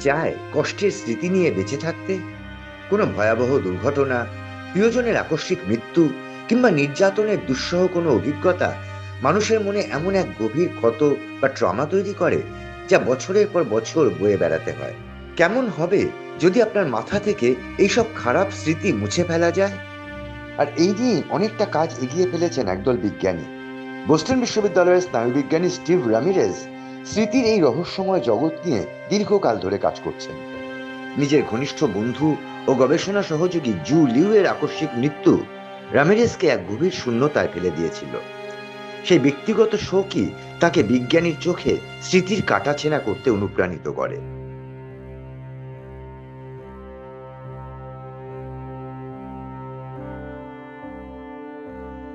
চায় কষ্টের স্মৃতি নিয়ে বেঁচে থাকতে? কোনো ভয়াবহ দুর্ঘটনা, প্রিয়জনের আকস্মিক মৃত্যু কিংবা নির্যাতনের দুঃসহ কোনো অভিজ্ঞতা মানুষের মনে এমন এক গভীর ক্ষত বা ট্রমা তৈরি করে, যা বছরের পর বছর বয়ে বেড়াতে হয়। কেমন হবে যদি আপনার মাথা থেকে এইসব খারাপ স্মৃতি মুছে ফেলা যায়? আর এই নিয়ে অনেকটা কাজ এগিয়ে ফেলেছেন একদল বিজ্ঞানী। বোস্টন বিশ্ববিদ্যালয়ের স্নায়ুবিজ্ঞানী স্টিভ রামিরেজ স্মৃতির এই রহস্যময় জগৎ নিয়ে দীর্ঘকাল ধরে কাজ করছেন। নিজের ঘনিষ্ঠ বন্ধু ও গবেষণা সহযোগী জু লিউ এর আকস্মিক মৃত্যু রামিরেজকে এক গভীর শূন্যতায় ফেলে দিয়েছিল। সেই ব্যক্তিগত শোকই তাকে বিজ্ঞানীর চোখে স্মৃতির কাটাছেঁড়া করতে অনুপ্রাণিত করে।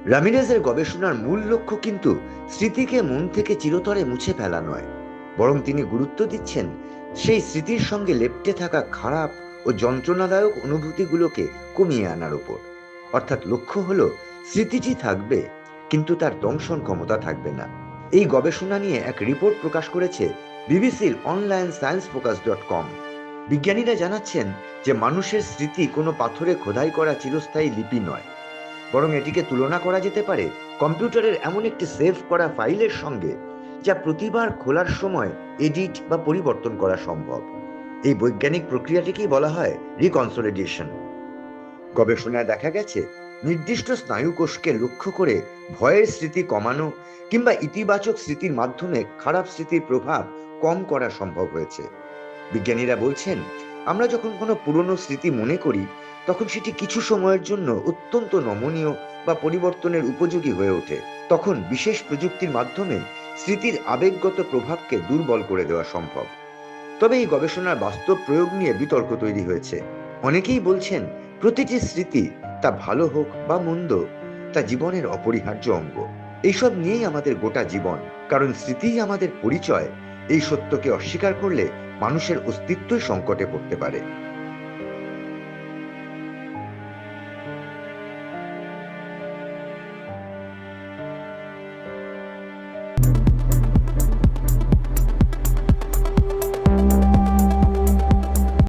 রামিরেজের গবেষণার মূল লক্ষ্য কিন্তু স্মৃতিকে মন থেকে চিরতরে মুছে ফেলা নয়, বরং তিনি গুরুত্ব দিচ্ছেন সেই স্মৃতির সঙ্গে লেপ্টে থাকা খারাপ ও যন্ত্রণাদায়ক অনুভূতিগুলোকে কমিয়ে আনার উপর। অর্থাৎ লক্ষ্য হলো স্মৃতিটি থাকবে, কিন্তু তার দংশন ক্ষমতা থাকবে না। এই গবেষণা নিয়ে এক রিপোর্ট প্রকাশ করেছে বিবিসির অনলাইন সায়েন্সফোকাস.com। বিজ্ঞানীরা জানাচ্ছেন যে মানুষের স্মৃতি কোনো পাথরে খোদাই করা চিরস্থায়ী লিপি নয়, বরং এটিকে তুলনা করা যেতে পারে কম্পিউটারের এমন একটি সেভ করা ফাইলের সঙ্গে, যা প্রতিবার খোলার সময় এডিট বা পরিবর্তন করা সম্ভব। এই বৈজ্ঞানিক প্রক্রিয়াটিকেই বলা হয় রিকনসলিডেশন। গবেষণায় দেখা গেছে নির্দিষ্ট স্নায়ুকোষকে লক্ষ্য করে ভয়ের স্মৃতি কমানো কিংবা ইতিবাচক স্মৃতির মাধ্যমে খারাপ স্মৃতির প্রভাব কম করা সম্ভব হয়েছে। বিজ্ঞানীরা বলছেন, আমরা যখন কোনো পুরনো স্মৃতি মনে করি, তখন সেটি কিছু সময়ের জন্য অত্যন্ত নমনীয় বা পরিবর্তনের উপযোগী হয়ে ওঠে। তখন বিশেষ প্রযুক্তির মাধ্যমে স্মৃতির আবেগগত প্রভাবকে দুর্বল করে দেওয়া সম্ভব। তবে এই গবেষণার বাস্তব প্রয়োগ নিয়ে বিতর্ক তৈরি হয়েছে। অনেকেই বলছেন, প্রতিটি স্মৃতি, তা ভালো হোক বা মন্দ, তা জীবনের অপরিহার্য অঙ্গ। এইসব নিয়েই আমাদের গোটা জীবন, কারণ স্মৃতিই আমাদের পরিচয়। এই সত্যকে অস্বীকার করলে মানুষের অস্তিত্বই সংকটে পড়তে পারে।